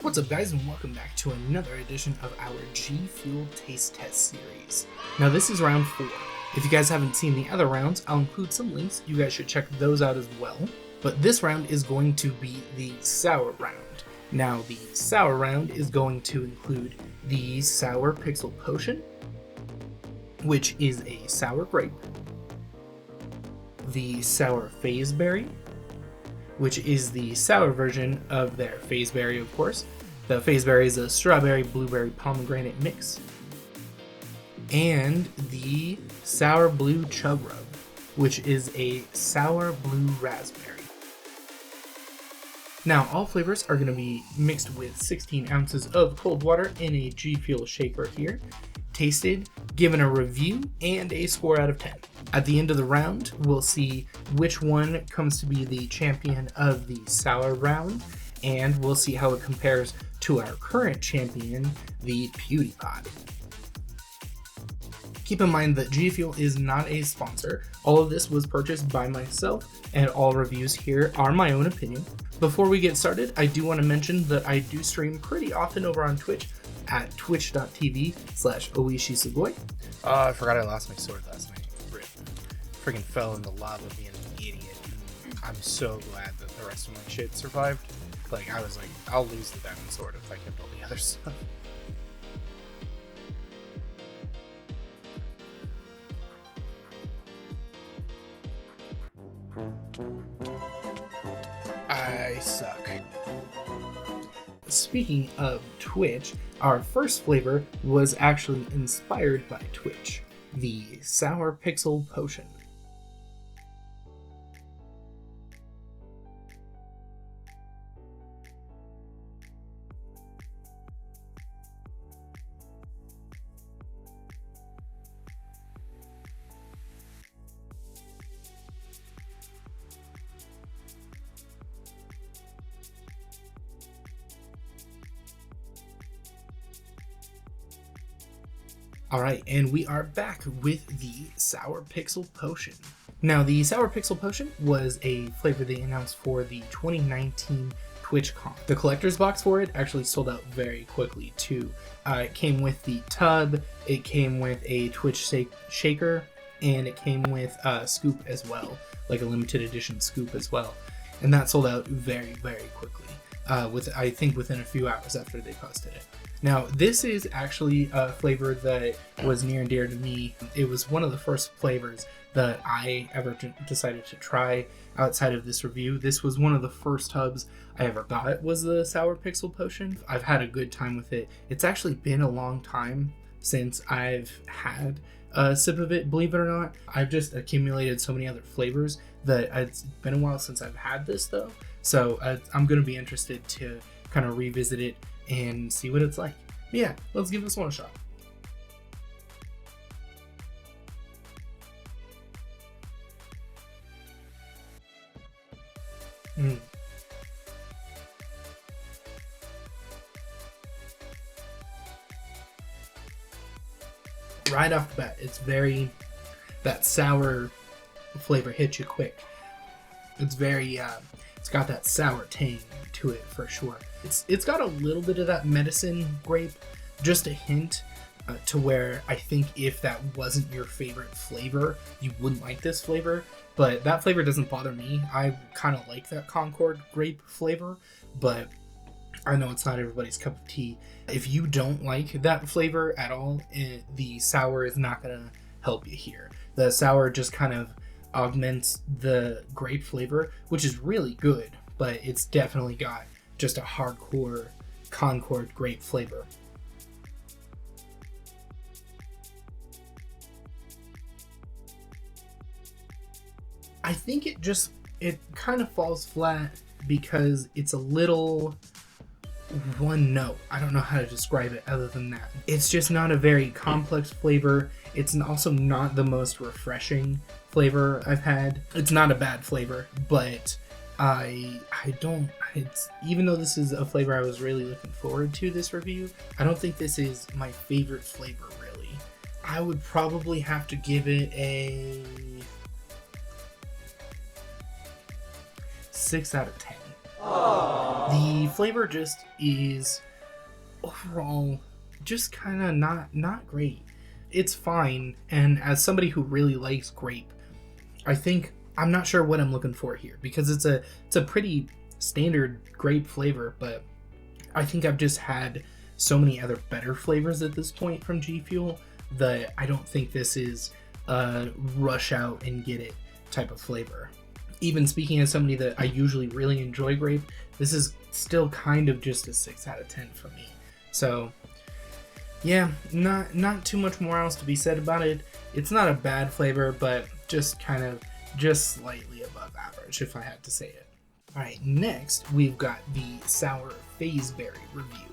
What's up guys, and welcome back to another edition of our GFuel Taste Test series. Now this is round 4. If you guys haven't seen the other rounds, I'll include some links. You guys should check those out as well. But this round is going to be the sour round. Now the sour round is going to include the Sour Pixel Potion, which is a sour grape, the Sour FazeBerry, which is the sour version of their FazeBerry, of course. The FazeBerry is a strawberry, blueberry, pomegranate mix. And the Sour Blue Chug Rug, which is a sour blue raspberry. Now, all flavors are going to be mixed with 16 ounces of cold water in a GFuel shaker here, tasted, given a review, and a score out of 10. At the end of the round, we'll see which one comes to be the champion of the sour round, and we'll see how it compares to our current champion, the PewDiePie. Keep in mind that GFuel is not a sponsor. All of this was purchased by myself, and all reviews here are my own opinion. Before we get started, I do want to mention that I do stream pretty often over on Twitch at twitch.tv/oishisugoi. I forgot I lost my sword last night. Rip. Freaking fell in the lava being an idiot. I'm so glad that the rest of my shit survived. Like, I was like, I'll lose the diamond sword if I kept all the other stuff. I suck. Speaking of Twitch, our first flavor was actually inspired by Twitch, the Sour Pixel Potion. Alright, and we are back with the Sour Pixel Potion. Now, the Sour Pixel Potion was a flavor they announced for the 2019 TwitchCon. The collector's box for it actually sold out very quickly too. It came with the tub, it came with a Twitch shaker, and it came with a scoop as well, like a limited edition scoop as well. And that sold out very, very quickly, I think within a few hours after they posted it. Now, this is actually a flavor that was near and dear to me. It was one of the first flavors that I ever decided to try outside of this review. This was one of the first tubs I ever got, was the Sour Pixel Potion. I've had a good time with it. It's actually been a long time since I've had a sip of it, believe it or not. I've just accumulated so many other flavors that it's been a while since I've had this though. So I'm going to be interested to kind of revisit it and see what it's like. Yeah, let's give this one a shot. Right off the bat, it's that sour flavor hits you quick. It's very, it's got that sour tang to it for sure. It's got a little bit of that medicine grape, just a hint, to where I think if that wasn't your favorite flavor, you wouldn't like this flavor. But that flavor doesn't bother me. I kind of like that Concord grape flavor, but I know it's not everybody's cup of tea. If you don't like that flavor at all, the sour is not going to help you here. The sour just kind of augments the grape flavor, which is really good, but it's definitely got just a hardcore Concord grape flavor. I think it kind of falls flat because it's a little one note. I don't know how to describe it other than that. It's just not a very complex flavor. It's also not the most refreshing flavor I've had. It's not a bad flavor, but even though this is a flavor I was really looking forward to this review, I don't think this is my favorite flavor really. I would probably have to give it a 6 out of 10. The flavor just is overall just kind of not great. It's fine, and as somebody who really likes grape, I'm not sure what I'm looking for here, because it's a pretty standard grape flavor, but I think I've just had so many other better flavors at this point from GFuel that I don't think this is a rush out and get it type of flavor. Even speaking as somebody that I usually really enjoy grape, this is still kind of just a 6 out of 10 for me. So yeah, not too much more else to be said about it. It's not a bad flavor, but just slightly above average if I had to say it. Alright, next we've got the sour FazeBerry review.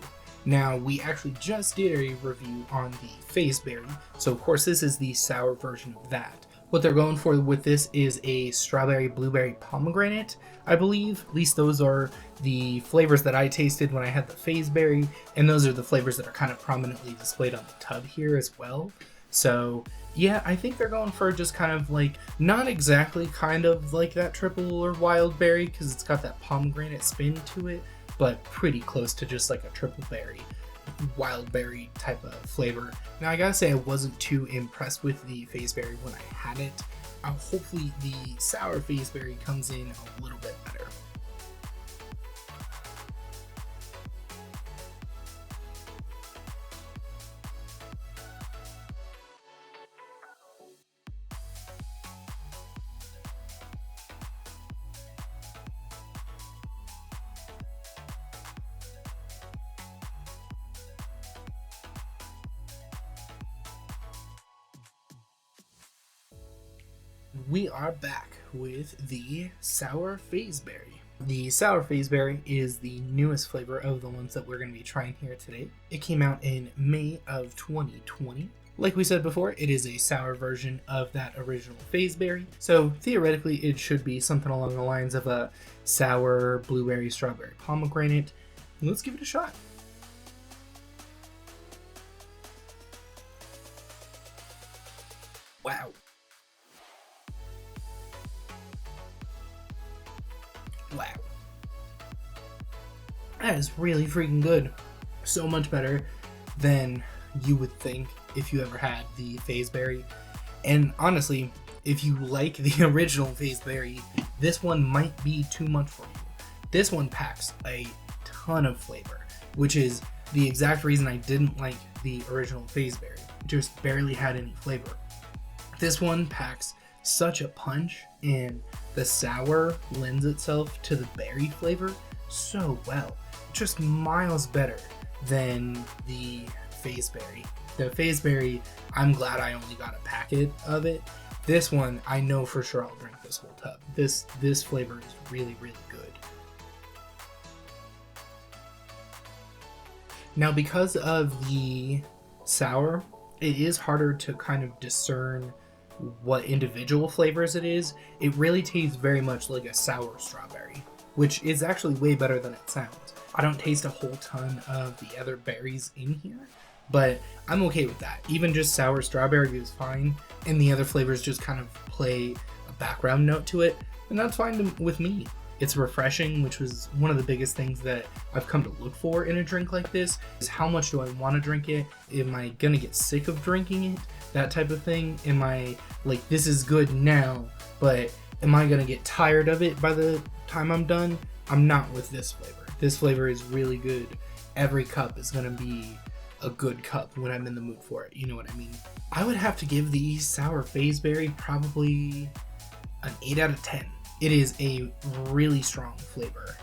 Now, we actually just did a review on the FazeBerry, so of course this is the sour version of that. What they're going for with this is a strawberry, blueberry, pomegranate, I believe. At least those are the flavors that I tasted when I had the FazeBerry, and those are the flavors that are kind of prominently displayed on the tub here as well. So yeah, I think they're going for just kind of like, not exactly kind of like that triple or wild berry, because it's got that pomegranate spin to it, but pretty close to just like a triple berry, wild berry type of flavor. Now I gotta say I wasn't too impressed with the FazeBerry when I had it. Hopefully the sour FazeBerry comes in a little bit better. We are back with the sour FazeBerry. The sour FazeBerry is the newest flavor of the ones that we're going to be trying here today. It came out in May of 2020. Like we said before, it is a sour version of that original FazeBerry, so theoretically it should be something along the lines of a sour blueberry, strawberry, pomegranate. Let's give it a shot. Wow. Wow. That is really freaking good. So much better than you would think if you ever had the FazeBerry. And honestly, if you like the original FazeBerry, this one might be too much for you. This one packs a ton of flavor, which is the exact reason I didn't like the original FazeBerry. It just barely had any flavor. This one packs such a punch, and the sour lends itself to the berry flavor so well. Just miles better than the FazeBerry. The FazeBerry, I'm glad I only got a packet of it. This one, I know for sure I'll drink this whole tub. This flavor is really, really good. Now, because of the sour, it is harder to kind of discern what individual flavors it is. It really tastes very much like a sour strawberry, which is actually way better than it sounds. I don't taste a whole ton of the other berries in here, but I'm okay with that. Even just sour strawberry is fine, and the other flavors just kind of play a background note to it, and that's fine with me. It's refreshing, which was one of the biggest things that I've come to look for in a drink like this, is how much do I want to drink it? Am I gonna get sick of drinking it? That type of thing. Am I like, this is good now, but am I gonna get tired of it by the time I'm done? I'm not with this flavor. This flavor is really good. Every cup is gonna be a good cup when I'm in the mood for it. You know what I mean? I would have to give the sour FazeBerry probably an 8 out of 10. It is a really strong flavor.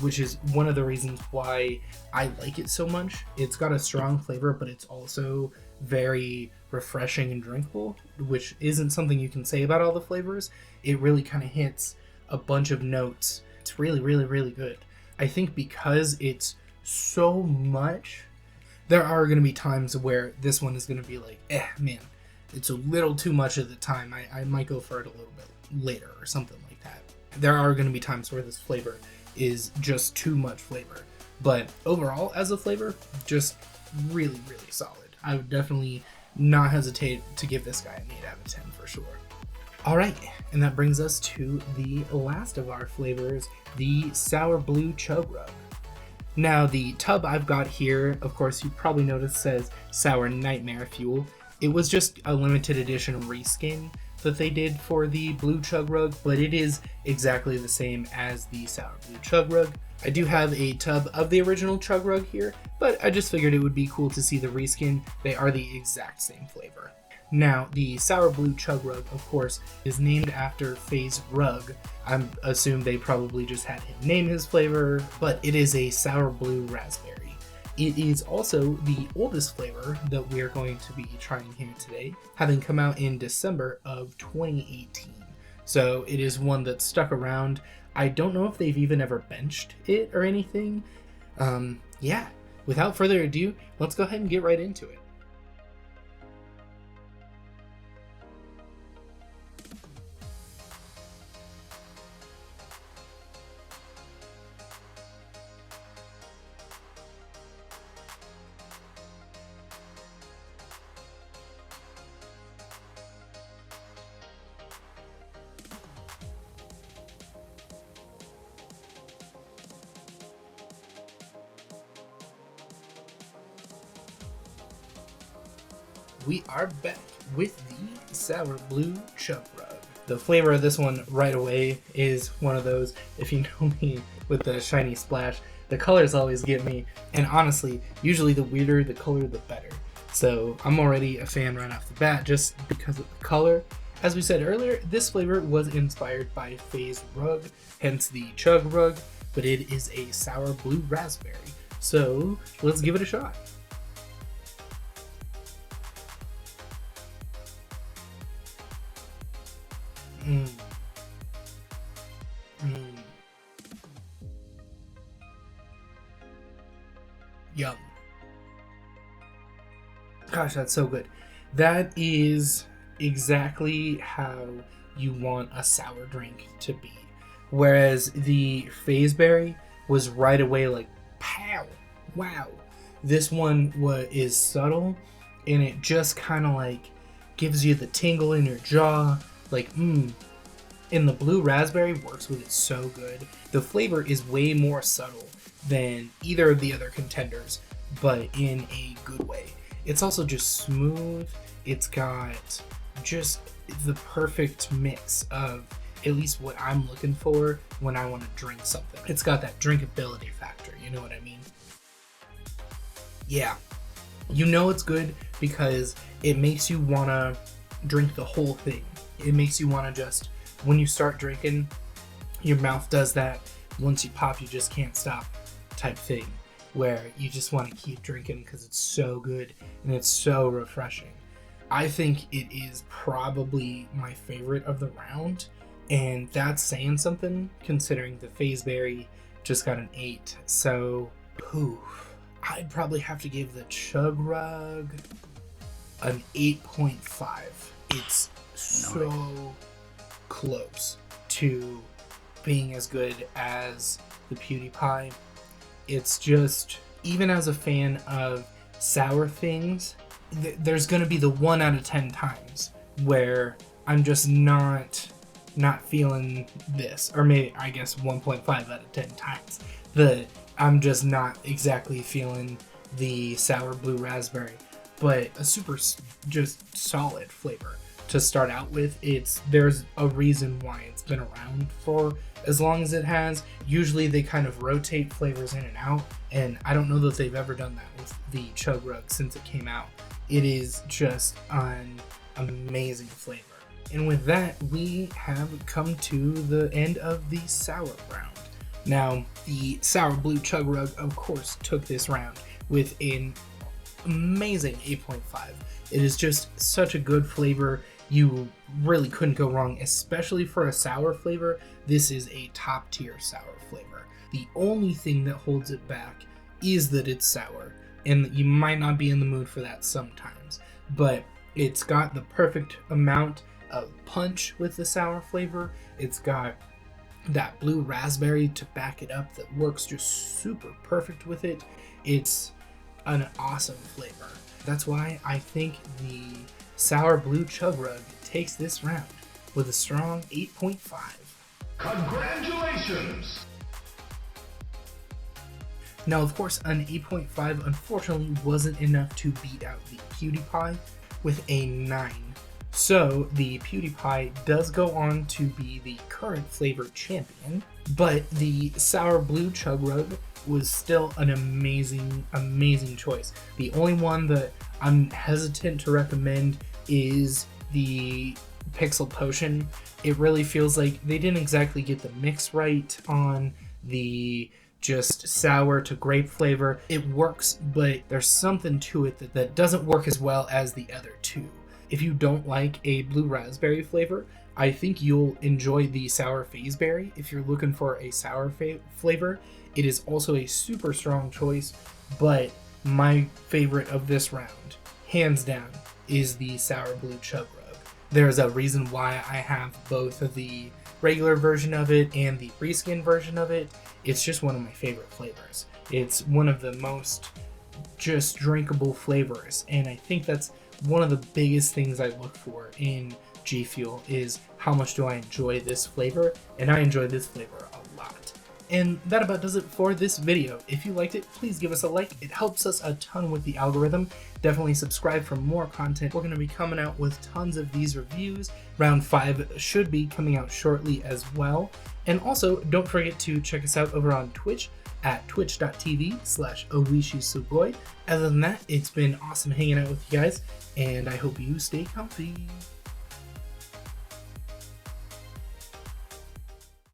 Which is one of the reasons why I like it so much. It's got a strong flavor, but it's also very refreshing and drinkable, which isn't something you can say about all the flavors. It really kind of hits a bunch of notes. It's really, really, really good. I think because it's so much, there are going to be times where this one is going to be like, man, it's a little too much of the time. I might go for it a little bit later or something like that. There are going to be times where this flavor is just too much flavor, but overall as a flavor, just really, really solid. I would definitely not hesitate to give this guy an 8 out of 10 for sure. Alright, and that brings us to the last of our flavors the Sour Blue Chug Rug. Now, the tub I've got here, of course, you probably noticed says Sour Nightmare Fuel. It was just a limited edition reskin that they did for the Blue Chug Rug, but it is exactly the same as the Sour Blue Chug Rug. I do have a tub of the original Chug Rug here, but I just figured it would be cool to see the reskin. They are the exact same flavor. Now, the Sour Blue Chug Rug, of course, is named after FazeBerry. I assume they probably just had him name his flavor, but it is a sour blue raspberry. It is also the oldest flavor that we are going to be trying here today, having come out in December of 2018. So it is one that stuck around. I don't know if they've even ever benched it or anything. Yeah, without further ado, let's go ahead and get right into it. We are back with the Sour Blue Chug Rug. The flavor of this one right away is one of those, if you know me with the shiny splash, the colors always get me, and honestly, usually the weirder the color, the better. So I'm already a fan right off the bat just because of the color. As we said earlier, this flavor was inspired by FazeBerry, hence the Chug Rug, but it is a sour blue raspberry. So let's give it a shot. Yum. Gosh, that's so good. That is exactly how you want a sour drink to be. Whereas the FazeBerry was right away like, pow, wow. This one is subtle, and it just kind of like gives you the tingle in your jaw. Like, and the blue raspberry works with it so good. The flavor is way more subtle than either of the other contenders, but in a good way. It's also just smooth. It's got just the perfect mix of at least what I'm looking for when I want to drink something. It's got that drinkability factor, you know what I mean? Yeah. You know it's good because it makes you want to drink the whole thing. It makes you want to just, when you start drinking, your mouth does that. Once you pop, you just can't stop type thing, where you just want to keep drinking because it's so good and it's so refreshing. I think it is probably my favorite of the round, and that's saying something considering the FazeBerry just got an 8. So, I'd probably have to give the Chug Rug an 8.5. It's so close to being as good as the PewDiePie. It's just, even as a fan of sour things, there's going to be the 1 out of 10 times where I'm just not feeling this, or maybe I guess 1.5 out of 10 times that I'm just not exactly feeling the sour blue raspberry, but a super just solid flavor to start out with. There's a reason why it's been around for as long as it has. Usually they kind of rotate flavors in and out, and I don't know that they've ever done that with the Chug Rug since it came out. It is just an amazing flavor. And with that, we have come to the end of the sour round. Now, the Sour Blue Chug Rug, of course, took this round with an amazing 8.5. It is just such a good flavor. You really couldn't go wrong, especially for a sour flavor. This is a top tier sour flavor. The only thing that holds it back is that it's sour, and you might not be in the mood for that sometimes, but it's got the perfect amount of punch with the sour flavor. It's got that blue raspberry to back it up that works just super perfect with it. It's an awesome flavor. That's why I think the Sour Blue Chug Rug takes this round with a strong 8.5. Congratulations! Now, of course, an 8.5 unfortunately wasn't enough to beat out the PewDiePie with a 9. So the PewDiePie does go on to be the current flavor champion, but the sour Blue Chug Rug was still an amazing choice. The only one that I'm hesitant to recommend is the Pixel Potion. It really feels like they didn't exactly get the mix right on the just sour to grape flavor. It works, but there's something to it that doesn't work as well as the other two. If you don't like a blue raspberry flavor, I think you'll enjoy the sour FazeBerry. If you're looking for a sour flavor, it is also a super strong choice, but my favorite of this round, hands down, is the sour Blue Chug Rug. There's a reason why I have both of the regular version of it and the reskin version of it. It's just one of my favorite flavors. It's one of the most just drinkable flavors, and I think that's one of the biggest things I look for in GFuel is how much do I enjoy this flavor, and I enjoy this flavor a lot. And that about does it for this video. If you liked it, please give us a like. It helps us a ton with the algorithm. Definitely subscribe for more content. We're going to be coming out with tons of these reviews. Round 5 should be coming out shortly as well. And also, don't forget to check us out over on Twitch at twitch.tv/owishisugoi. Other than that, it's been awesome hanging out with you guys, and I hope you stay comfy.